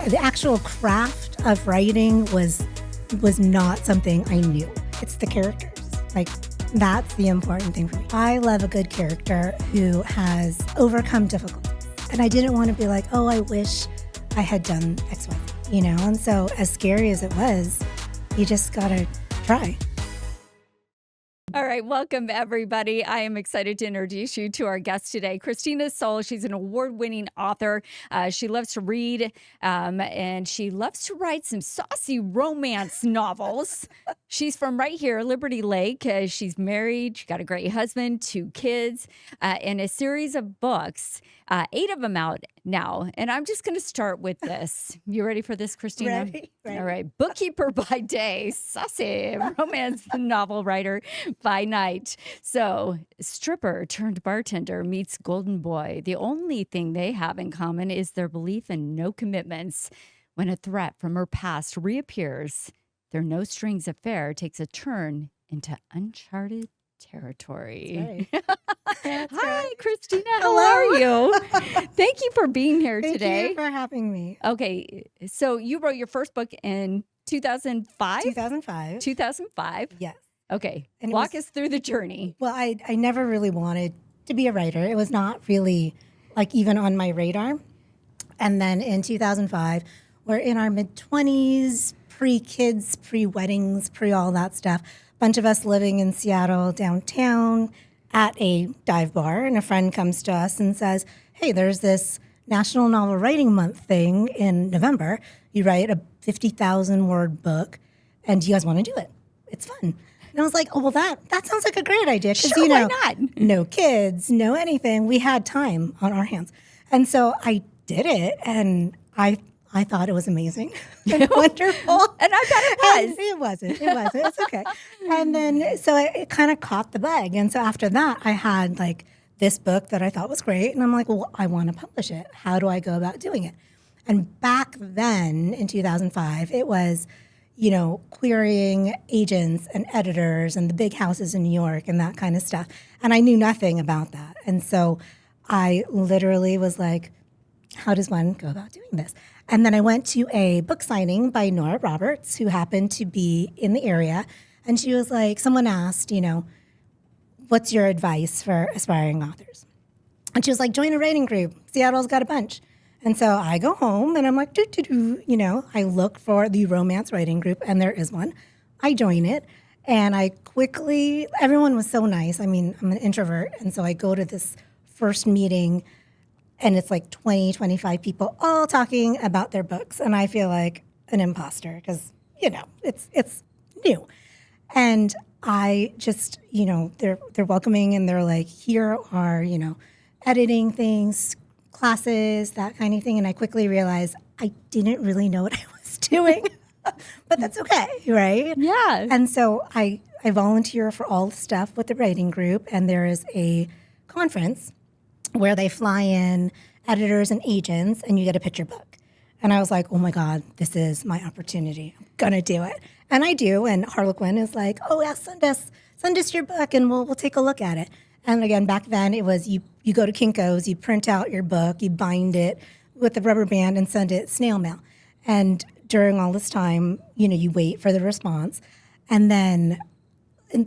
the actual craft of writing was not something I knew. It's the characters. Like, that's the important thing for me. I love a good character who has overcome difficulties. And I didn't want to be like, oh, I wish I had done X, Y, Z, you know? And so as scary as it was, you just got to try. All right, welcome everybody. I am excited to introduce you to our guest today, Christina Sol. She's an award-winning author. She loves to read, and she loves to write some saucy romance novels. She's from right here, Liberty Lake. She's married. She got a great husband, 2 kids, and a series of books. 8 of them out now. And I'm just going to start with this. You ready for this, Christina? Ready. All right. Bookkeeper by day, saucy romance novel writer by night. So, stripper turned bartender meets golden boy. The only thing they have in common is their belief in no commitments. When a threat from her past reappears, their no strings affair takes a turn into uncharted territory. That's Hi, right. Christina. Hello. How are you? Thank you for being here Thank today. you for having me. Okay, so you wrote your first book in 2005? 2005. 2005? Yes. Okay, And it walk was- us through the journey. Well, I never really wanted to be a writer. It was not really like even on my radar. And then in 2005, we're in our mid-20s, pre-kids, pre-weddings, pre-all that stuff. Bunch of us living in Seattle downtown at a dive bar, and a friend comes to us and says, hey, there's this National Novel Writing Month thing in November. You write a 50,000 word book, and do you guys want to do it? It's fun. And I was like, oh, well, that sounds like a great idea. Because, Sure, why not? No kids, no anything. We had time on our hands. And so I did it, and I thought it was amazing and wonderful. And I bet it was. And it wasn't. It's okay. And then, so it kind of caught the bug. And so after that, I had like this book that I thought was great. And I'm like, well, I want to publish it. How do I go about doing it? And back then in 2005, it was, querying agents and editors and the big houses in New York and that kind of stuff. And I knew nothing about that. And so I literally was like, how does one go about doing this? And then I went to a book signing by Nora Roberts, who happened to be in the area. And she was like, someone asked, what's your advice for aspiring authors? And she was like, join a writing group. Seattle's got a bunch. And so I go home and I'm like, I look for the romance writing group, and there is one. I join it. And I quickly, everyone was so nice. I mean, I'm an introvert. And so I go to this first meeting, and it's like 20, 25 people all talking about their books. And I feel like an imposter because, it's new. And I just, they're welcoming, and they're like, here are, editing things, classes, that kind of thing. And I quickly realized I didn't really know what I was doing, but that's okay, right? Yeah. And so I volunteer for all the stuff with the writing group, and there is a conference where they fly in editors and agents, and you get to pitch your book. And I was like, oh my God, this is my opportunity. I'm gonna do it. And I do, and Harlequin is like, oh yeah, send us your book and we'll take a look at it. And again, back then it was you go to Kinko's, you print out your book, you bind it with a rubber band and send it snail mail. And during all this time, you wait for the response. And then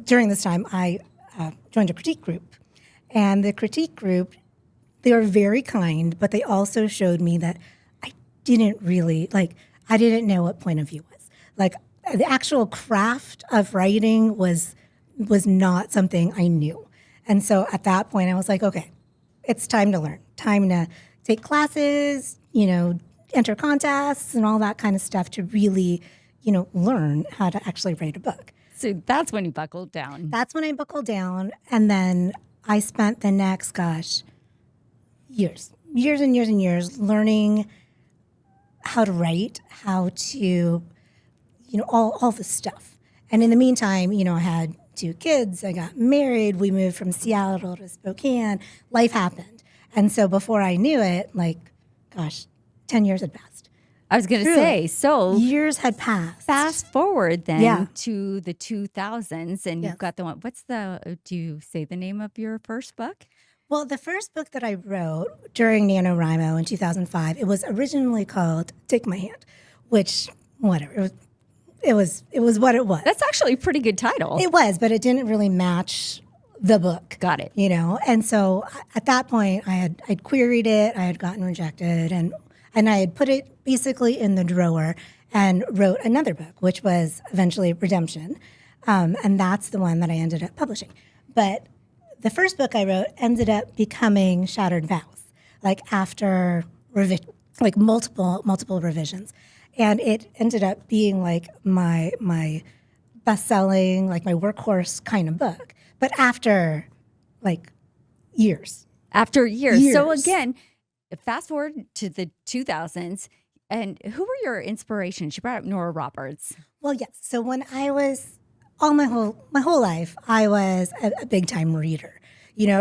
during this time, I joined a critique group. And the critique group, they were very kind, but they also showed me that I didn't really, I didn't know what point of view was. Like, the actual craft of writing was not something I knew. And so at that point, I was like, okay, it's time to learn, time to take classes, enter contests and all that kind of stuff to really, learn how to actually write a book. So that's when you buckled down. That's when I buckled down. And then I spent the next, years and years learning how to write, how to, all the stuff. And in the meantime, I had 2 kids, I got married, we moved from Seattle to Spokane, life happened. And so before I knew it, 10 years had passed. I was going to say, so years had passed. fast forward then Yeah. to the 2000s, and Yes. you've got the one. Do you say the name of your first book? Well, the first book that I wrote during NaNoWriMo in 2005, it was originally called Take My Hand, which, whatever, it was what it was. That's actually a pretty good title. It was, but it didn't really match the book. Got it. And so at that point I'd queried it, I had gotten rejected, and I had put it basically in the drawer and wrote another book, which was eventually Redemption. And that's the one that I ended up publishing. But the first book I wrote ended up becoming Shattered Vows, like after multiple revisions. And it ended up being like my best-selling, like my workhorse kind of book. But after like years. After years. So again, fast forward to the 2000s, and who were your inspirations? You brought up Nora Roberts. Well, yes. So when I was my whole life, I was a big time reader.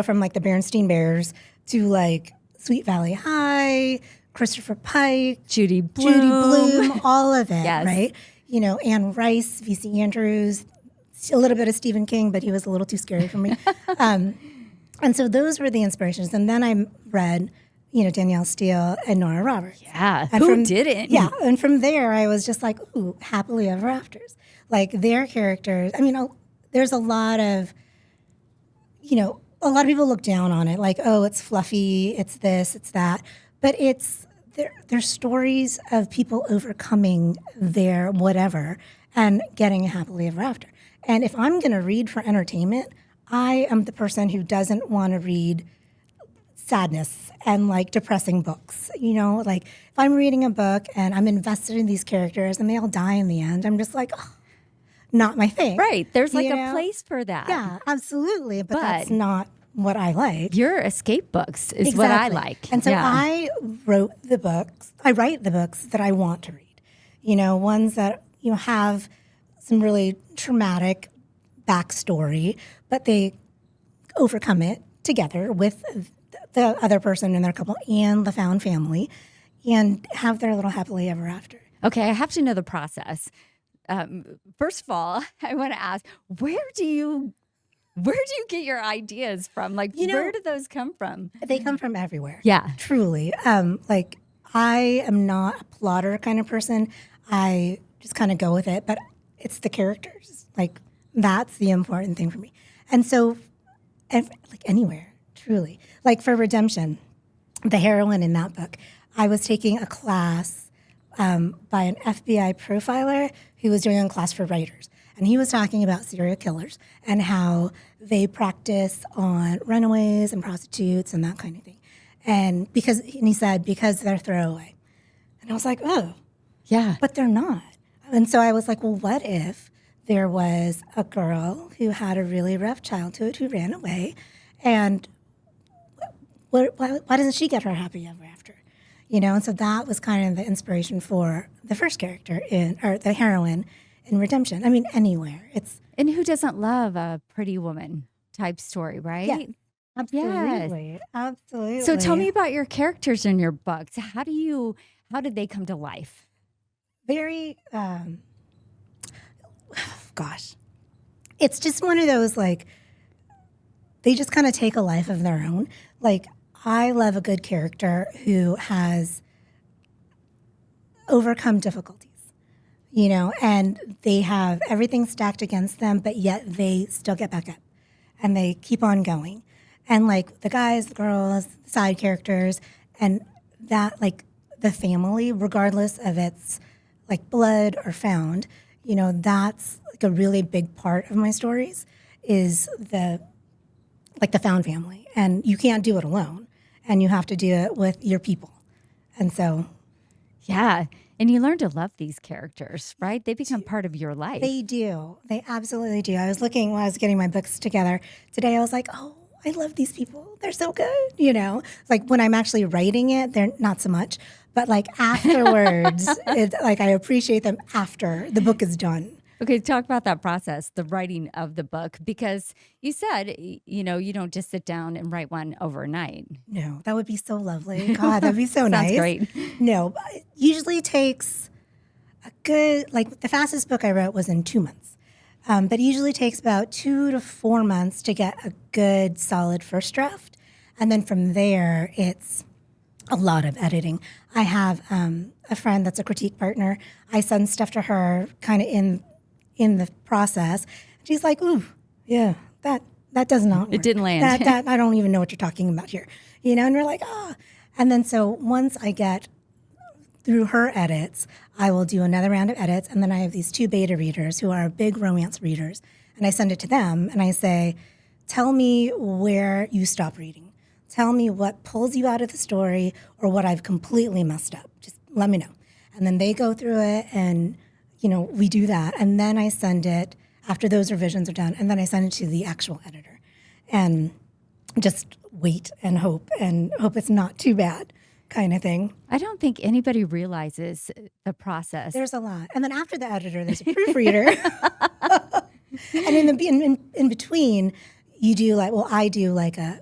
From like the Berenstain Bears to like Sweet Valley High, Christopher Pike, Judy Blume, all of it, yes. Right? Anne Rice, V.C. Andrews, a little bit of Stephen King, but he was a little too scary for me. And so those were the inspirations. And then I read, Danielle Steele and Nora Roberts. Yeah, and who didn't? Yeah, and from there I was just like, ooh, happily ever afters. Like their characters. I mean, there's a lot of people look down on it, like, oh, it's fluffy, it's this, it's that. But they're stories of people overcoming their whatever and getting happily ever after. And if I'm going to read for entertainment, I am the person who doesn't want to read sadness and like depressing books. Like if I'm reading a book and I'm invested in these characters and they all die in the end, I'm just like, oh, not my thing. Right. There's like a place for that. Yeah, absolutely. But that's not what I like. Your escape books is what I like. And so I write the books that I want to read. Ones that have some really traumatic backstory, but they overcome it together with the other person in their couple and the found family and have their little happily ever after. Okay, I have to know the process. First of all, I want to ask, where do you get your ideas from? Like, where do those come from? They come from everywhere. Yeah. Truly. Like, I am not a plotter kind of person. I just kind of go with it, but it's the characters. Like, that's the important thing for me. And so, like, anywhere, truly. Like, for Redemption, the heroine in that book, I was taking a class by an FBI profiler who was doing a class for writers. And he was talking about serial killers and how they practice on runaways and prostitutes and that kind of thing. And he said, because they're throwaway. And I was like, oh, yeah, but they're not. And so I was like, well, what if there was a girl who had a really rough childhood who ran away, and why doesn't she get her happy ever after? And so that was kind of the inspiration for the first character or the heroine in Redemption. I mean, anywhere. And who doesn't love a pretty woman type story, right? Yeah, absolutely. Yes. Absolutely. So tell me about your characters in your books. How did they come to life? Very, gosh. It's just one of those, like, they just kind of take a life of their own. Like, I love a good character who has overcome difficulties. And they have everything stacked against them, but yet they still get back up and they keep on going. And like the guys, the girls, the side characters, and that, like the family, regardless of its like blood or found, that's like a really big part of my stories is the found family. And you can't do it alone, and you have to do it with your people. And so, yeah. And you learn to love these characters, right? They become part of your life. They do. They absolutely do. I was looking while I was getting my books together today. I was like, oh, I love these people. They're so good, Like when I'm actually writing it, they're not so much. But like afterwards, I appreciate them after the book is done. Okay, talk about that process, the writing of the book, because you said, you don't just sit down and write one overnight. No, that would be so lovely. God, that'd be so nice. Sounds great. No, it usually takes a good, like the fastest book I wrote was in 2 months. But it usually takes about 2 to 4 months to get a good, solid first draft. And then from there, it's a lot of editing. I have a friend that's a critique partner. I send stuff to her kind of in the process. She's like, ooh, yeah, that does not work. It didn't land. That I don't even know what you're talking about here. And we're like, ah. And then so once I get through her edits, I will do another round of edits. And then I have these 2 beta readers who are big romance readers. And I send it to them and I say, tell me where you stop reading. Tell me what pulls you out of the story or what I've completely messed up. Just let me know. And then they go through it and, we do that. And then I send it after those revisions are done. And then I send it to the actual editor and just wait and hope it's not too bad kind of thing. I don't think anybody realizes the process. There's a lot. And then after the editor, there's a proofreader. And in between, you do I do a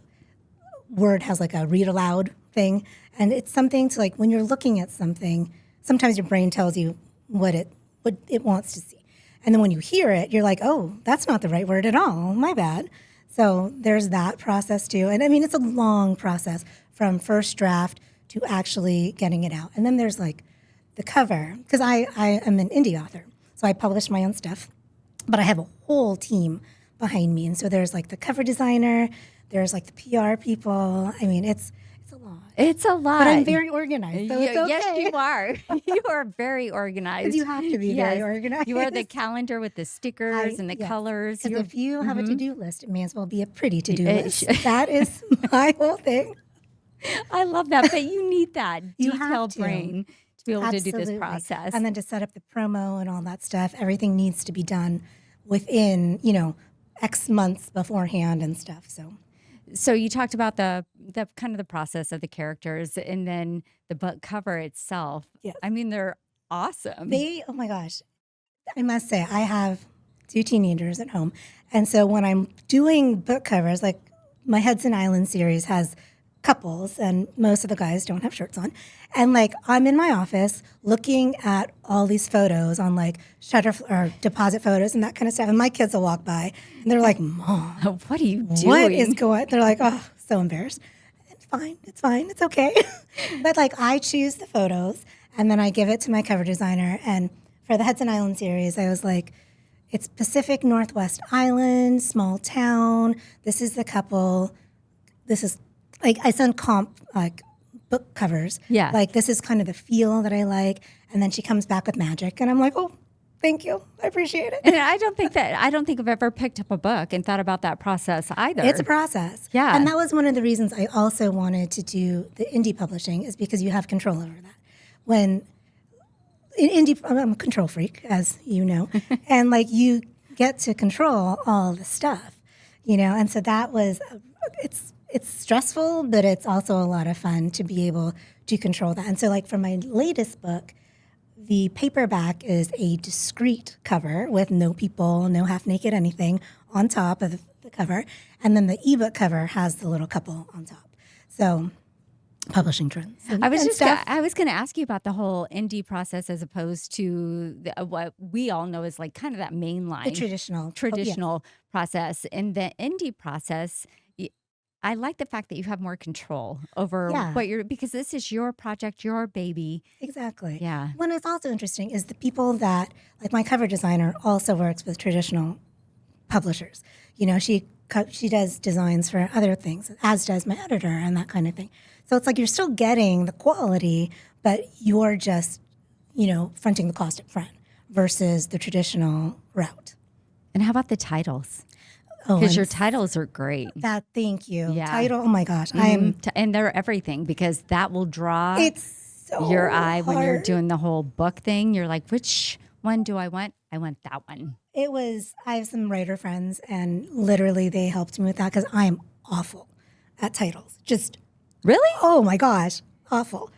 Word has a read aloud thing. And it's something to when you're looking at something, sometimes your brain tells you what it wants to see. And then when you hear it, you're like, oh, that's not the right word at all. My bad. So there's that process too. And it's a long process from first draft to actually getting it out. And then there's the cover, because I am an indie author. So I publish my own stuff, but I have a whole team behind me. And so there's the cover designer, there's the PR people. It's a lot. It's a lot. But I'm very organized. So it's okay. Yes, you are. You are very organized. You have to be very organized. You are the calendar with the stickers and the colors. Because if you have a to-do list, it may as well be a pretty to-do list. That is my whole thing. I love that. But you need that You detailed have to. brain to be able to do Absolutely. this process. And then to set up the promo and all that stuff, everything needs to be done within, X months beforehand and stuff. So you talked about the kind of the process of the characters and then the book cover itself. Yes. They're awesome. Oh my gosh. I must say, I have 2 teenagers at home. And so when I'm doing book covers, my Hudson Island series has couples and most of the guys don't have shirts on. And I'm in my office looking at all these photos on shutter or deposit photos and that kind of stuff. And my kids will walk by and they're like, Mom, what are you doing? what is going on? They're like, oh, so embarrassed. It's fine. It's okay. But I choose the photos and then I give it to my cover designer. And for the Hudson Island series, I was like, it's Pacific Northwest Island, small town. This is the couple. This is I send comp book covers. Yeah. This is kind of the feel that I like. And then she comes back with magic. And I'm like, oh, thank you. I appreciate it. And I don't think I've ever picked up a book and thought about that process either. It's a process. Yeah. And that was one of the reasons I also wanted to do the indie publishing is because you have control over that. When in indie, I'm a control freak, as you know. And you get to control all the stuff, And so that was, it's stressful, but it's also a lot of fun to be able to control that. And so for my latest book, the paperback is a discreet cover with no people, no half naked anything on top of the cover. And then the ebook cover has the little couple on top. So publishing trends. I was going to ask you about the whole indie process as opposed to what we all know is kind of that mainline. The traditional process. In the indie process, I like the fact that you have more control over what because this is your project, your baby. Exactly. Yeah. What is also interesting is the people that, my cover designer also works with traditional publishers. She does designs for other things, as does my editor and that kind of thing. So it's you're still getting the quality, but you're just, fronting the cost up front versus the traditional route. And how about the titles? Oh, because your titles are great. Thank you. Yeah. Title, oh my gosh. And they're everything because that will draw your eye when you're doing the whole book thing. You're like, which one do I want? I want that one. I have some writer friends and literally they helped me with that because I am awful at titles. Just really? Oh my gosh. Awful.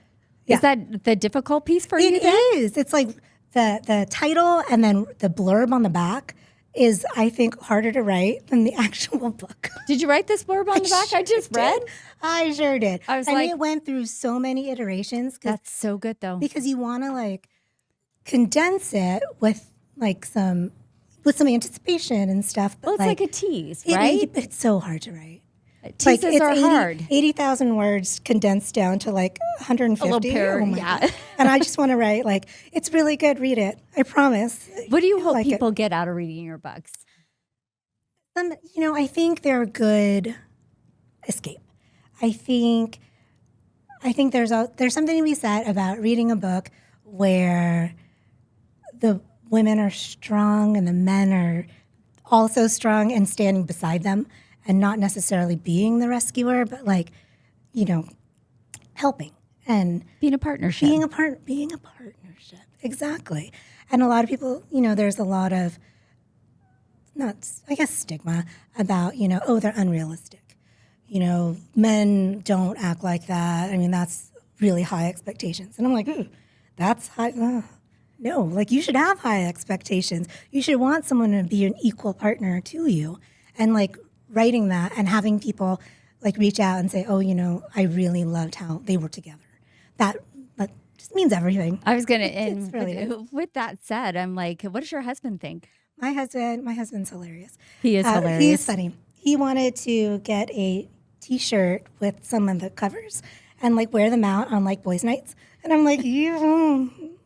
Yeah. Is that the difficult piece for you? It is. It's the title and then the blurb on the back is, I think, harder to write than the actual book. Did you write this blurb on the back I just read? I sure did. I was it went through so many iterations. That's so good, though. Because you want to, condense it with, some anticipation and stuff. But well, it's like a tease, right? It's so hard to write. Teases are hard. 80,000 words condensed down to like 150. A little pair, Oh my yeah. God. And I just want to write like, it's really good. Read it. I promise. What do you You'll hope like it. people get out of reading your books? I think they're a good escape. I think there's something to be said about reading a book where the women are strong and the men are also strong and standing beside them and not necessarily being the rescuer, but like, helping and Being a partnership. being a partnership. Exactly. And a lot of people, there's a lot of stigma about, they're unrealistic. Men don't act like that. I mean, that's really high expectations. And I'm like, ooh, that's high. No, like you should have high expectations. You should want someone to be an equal partner to you. And like writing that and having people like reach out and say, oh, I really loved how they were together. That just means everything. I was going to end really with that said, I'm like, what does your husband think? My husband's hilarious. He is hilarious. He's funny. He wanted to get a T-shirt with some of the covers and like wear them out on like boys' nights. And I'm like,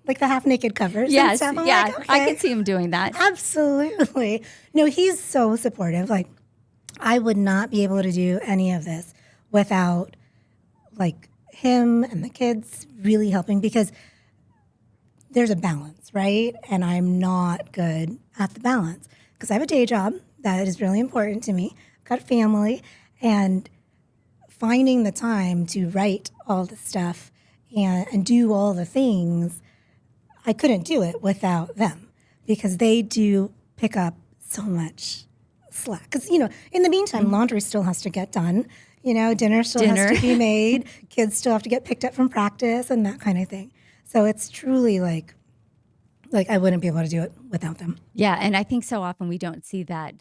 like the half naked covers. Yes, and stuff. I'm yeah, like, okay. I could see him doing that. Absolutely. No, he's so supportive. Like, I would not be able to do any of this without like him and the kids really helping because there's a balance, right? And I'm not good at the balance because I have a day job that is really important to me. I've got a family, and finding the time to write all the stuff and do all the things, I couldn't do it without them because they do pick up so much slack. Because, in the meantime, laundry still has to get done. Dinner still has to be made. Kids still have to get picked up from practice and that kind of thing. So it's truly like I wouldn't be able to do it without them. Yeah, and I think so often we don't see that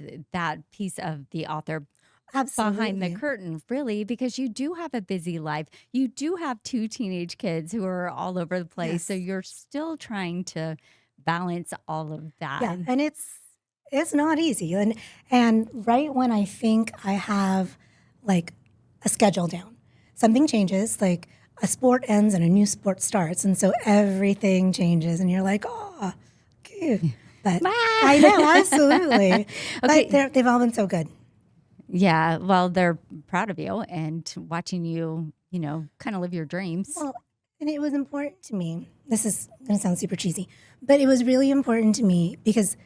piece of the author behind the curtain, really, because you do have a busy life. You do have 2 teenage kids who are all over the place. Yes. So you're still trying to balance all of that. Yeah, and it's not easy. And right when I think I have like a schedule down, something changes, like a sport ends and a new sport starts. And so everything changes and you're like, oh, cute. But I know, absolutely. Okay. But they've all been so good. Yeah, well, they're proud of you and watching you, kind of live your dreams. Well, and it was important to me. This is going to sound super cheesy, but it was really important to me because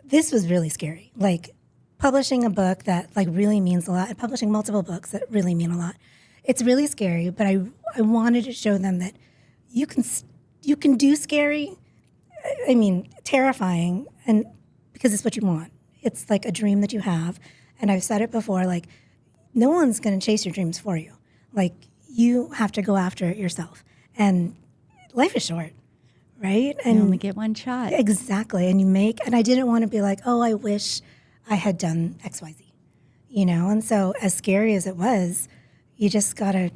this was really scary. Like publishing a book that like really means a lot and publishing multiple books that really mean a lot. It's really scary, but I wanted to show them that you can do scary. I mean, terrifying, and because it's what you want. It's like a dream that you have. And I've said it before, like, no one's going to chase your dreams for you. Like, you have to go after it yourself. And life is short, right? And you only get one shot. Exactly. And I didn't want to be like, oh, I wish I had done X, Y, Z, And so as scary as it was, you just got to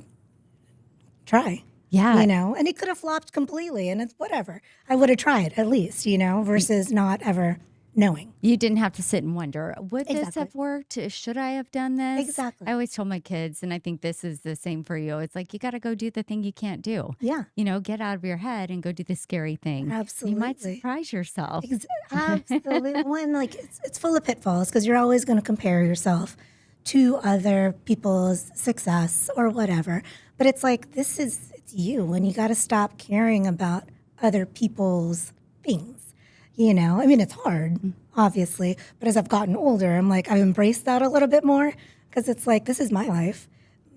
try. Yeah. And it could have flopped completely, and it's whatever. I would have tried at least, versus not ever knowing. You didn't have to sit and wonder, would this Exactly. have worked? Should I have done this? Exactly. I always told my kids, and I think this is the same for you. It's like, you got to go do the thing you can't do. Yeah. Get out of your head and go do the scary thing. Absolutely. You might surprise yourself. Absolutely. When it's full of pitfalls because you're always going to compare yourself to other people's success or whatever. But it's like, it's you, and you got to stop caring about other people's things. I mean, it's hard, obviously, but as I've gotten older, I'm like, I've embraced that a little bit more because it's like, this is my life.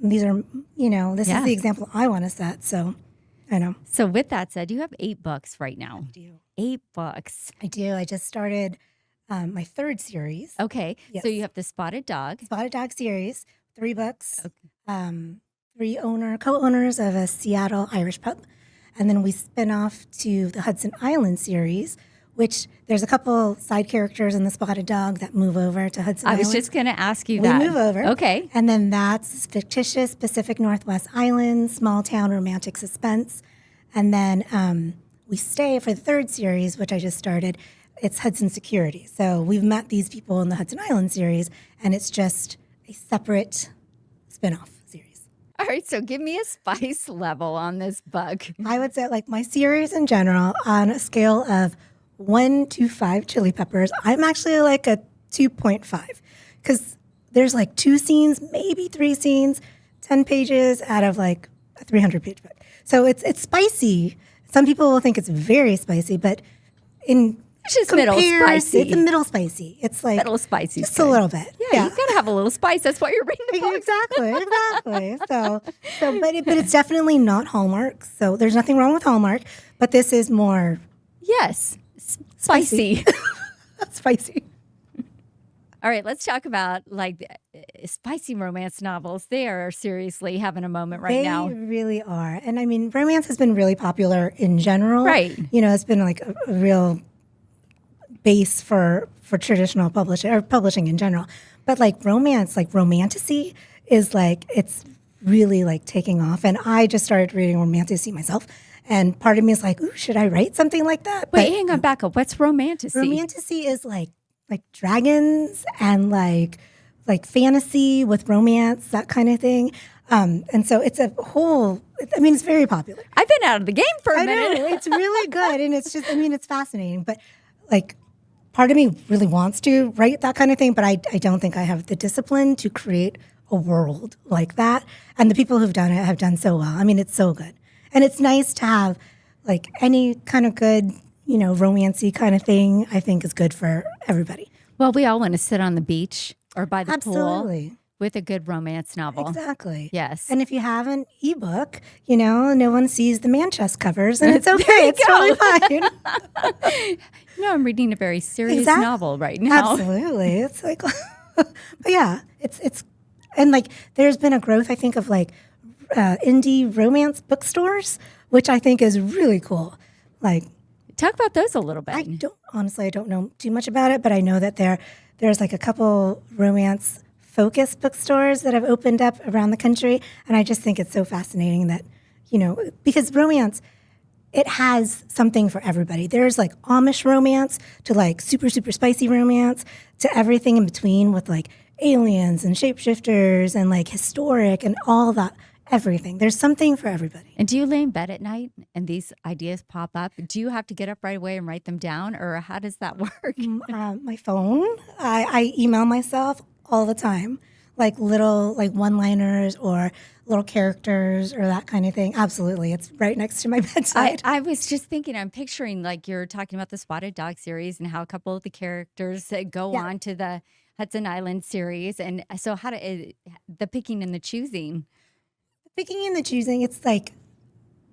These are, this is the example I want to set. So I know. So with that said, you have 8 books right now. I do. 8 books. I do. I just started my 3rd series. Okay. Yes. So you have the Spotted Dog. Spotted Dog series, 3 books, 3 co-owners of a Seattle Irish pub. And then we spin off to the Hudson Island series, which there's a couple side characters in the Spotted Dog that move over to Hudson Island. I was just going to ask you that. We move over. Okay. And then that's fictitious Pacific Northwest Island, small town romantic suspense. And then we stay for the 3rd series, which I just started. It's Hudson Security. So we've met these people in the Hudson Island series, and it's just a separate spinoff series. All right, so give me a spice level on this book. I would say, like, my series in general, on a scale of 1 to 5 chili peppers, I'm actually like a 2.5 because there's like 2 scenes, maybe 3 scenes, 10 pages out of like a 300-page book. So it's spicy. Some people will think it's very spicy, but It's just middle spicy. It's a middle spicy. It's like Middle spicy. just a little bit. Yeah, you gotta have a little spice. That's why you're reading the book. Exactly. But it's definitely not Hallmark. So there's nothing wrong with Hallmark, but this is more Yes, spicy. spicy. All right, let's talk about like spicy romance novels. They are seriously having a moment right now. They really are. And I mean, romance has been really popular in general. Right. You know, it's been like a real base for traditional publishing or publishing in general. But like romance, like romantasy is like, it's really like taking off. And I just started reading romantasy myself. And part of me is like, ooh, should I write something like that? Wait, hang on, back up. What's romantasy? Romantasy is like dragons and like fantasy with romance, that kind of thing. And so it's a whole, I mean, it's very popular. I've been out of the game for a minute. I know, it's really good. And it's just, I mean, it's fascinating. But like, part of me really wants to write that kind of thing, but I don't think I have the discipline to create a world like that. And the people who've done it have done so well. I mean, it's so good. And it's nice to have like any kind of good, you know, romancy kind of thing, I think is good for everybody. Well, we all want to sit on the beach or by the Absolutely. pool with a good romance novel. Exactly. Yes. And if you have an ebook, you know, no one sees the man chest covers and it's okay. It's go. totally fine. No, I'm reading a very serious Exactly. novel right now. Absolutely. It's like, but yeah, it's, and like, there's been a growth, I think, of like indie romance bookstores, which I think is really cool. Like, Talk about those a little bit. I don't know too much about it, but I know that there's like a couple romance focused bookstores that have opened up around the country. And I just think it's so fascinating that, you know, because romance, it has something for everybody. There's like Amish romance to like super, super spicy romance to everything in between with like aliens and shapeshifters and like historic and all that, everything. There's something for everybody. And do you lay in bed at night and these ideas pop up? Do you have to get up right away and write them down, or how does that work? My phone, I email myself all the time, like little like one-liners or little characters or that kind of thing. Absolutely. It's right next to my bedside. I was just thinking, I'm picturing like you're talking about the Spotted Dog series and how a couple of the characters go on to the Hudson Island series. And so the picking and the choosing. Picking and the choosing, it's like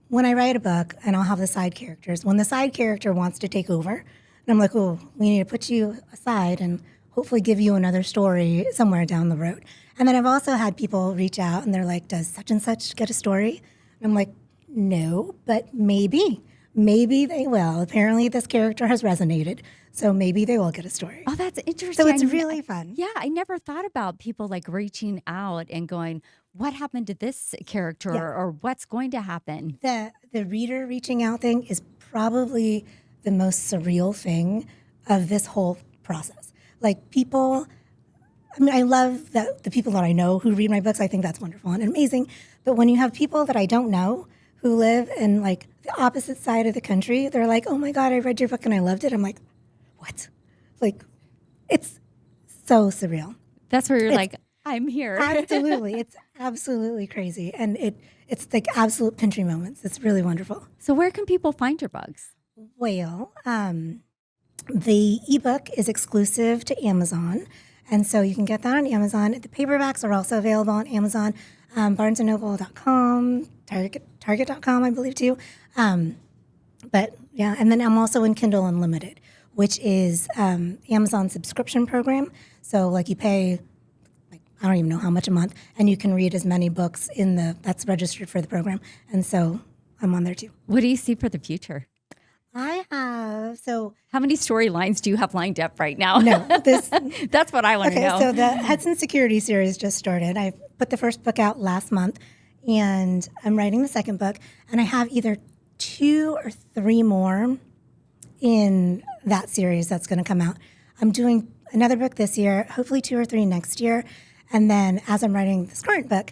when I write a book and I'll have the side characters. When the side character wants to take over, and I'm like, oh, we need to put you aside and hopefully give you another story somewhere down the road. And then I've also had people reach out and they're like, does such and such get a story? And I'm like, no, but maybe they will. Apparently this character has resonated, so maybe they will get a story. Oh, that's interesting. So it's really fun. Yeah, I never thought about people like reaching out and going, what happened to this character or what's going to happen? The reader reaching out thing is probably the most surreal thing of this whole process. Like people, I mean, I love that the people that I know who read my books, I think that's wonderful and amazing. But when you have people that I don't know who live in like the opposite side of the country, they're like, oh my God, I read your book and I loved it. I'm like, what? Like, it's so surreal. That's where you're like, I'm here. Absolutely. It's absolutely crazy. And it's like absolute pinching moments. It's really wonderful. So where can people find your books? Well, the ebook is exclusive to Amazon. And so you can get that on Amazon. The paperbacks are also available on Amazon, barnesandnoble.com, Target.com, I believe, too. But yeah, and then I'm also in Kindle Unlimited, which is Amazon's subscription program. So like you pay, like, I don't even know how much a month, and you can read as many books that's registered for the program. And so I'm on there too. What do you see for the future? How many storylines do you have lined up right now? No, that's what I want to know. So the Hudson Security series just started. I put the first book out last month, and I'm writing the second book, and I have either 2 or 3 more in that series that's going to come out. I'm doing another book this year, hopefully 2 or 3 next year, And then as I'm writing this current book,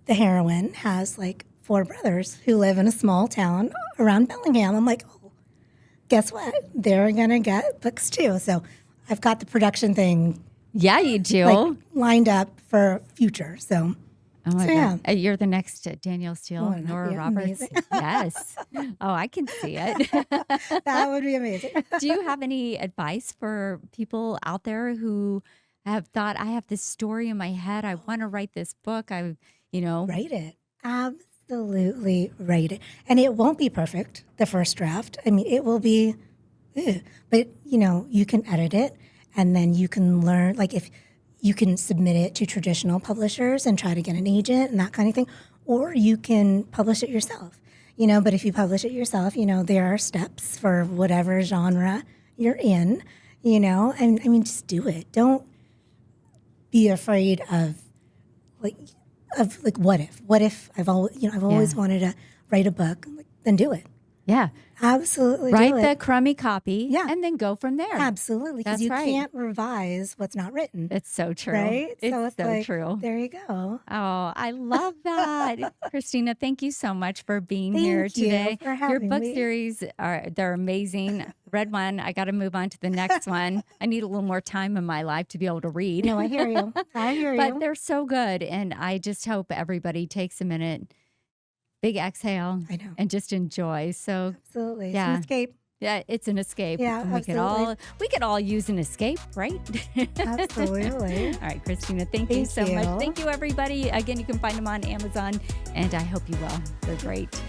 the heroine has like 4 brothers who live in a small town around Bellingham. I'm like, oh, guess what? They're going to get books too. So I've got the production thing Yeah, you do. like lined up for future. So, Oh my so yeah. God. You're the next Danielle Steele, Wouldn't that Nora be Roberts. amazing? Yes. Oh, I can see it. That would be amazing. Do you have any advice for people out there who have thought, I have this story in my head, I want to write this book, Write it. Absolutely write it. And it won't be perfect, the first draft. I mean, it will be, but you can edit it and then you can learn, like if you can submit it to traditional publishers and try to get an agent and that kind of thing, or you can publish it yourself. But if you publish it yourself, there are steps for whatever genre you're in, and I mean, just do it. Don't be afraid of what if I've always wanted to write a book, like, then do it. Yeah. Absolutely. Write do the it. crummy copy Yeah. and then go from there. Absolutely. Because That's you right. can't revise what's not written. It's so true. Right? It's So it's so like, true. there you go. Oh, I love that. Christina, thank you so much for being Thank here you today. for Your having book me. series they're amazing. Read one. I got to move on to the next one. I need a little more time in my life to be able to read. No, I hear you. I hear But you. they're so good. And I just hope everybody takes a minute, big exhale, I know. and just enjoy. So Absolutely. It's Yeah. an escape. yeah, it's an escape. Yeah, And we could all use an escape, right? Absolutely. All right, Christina, thank you Thank so much. you. Thank you, everybody. Again, you can find them on Amazon, and I hope you will. They're great.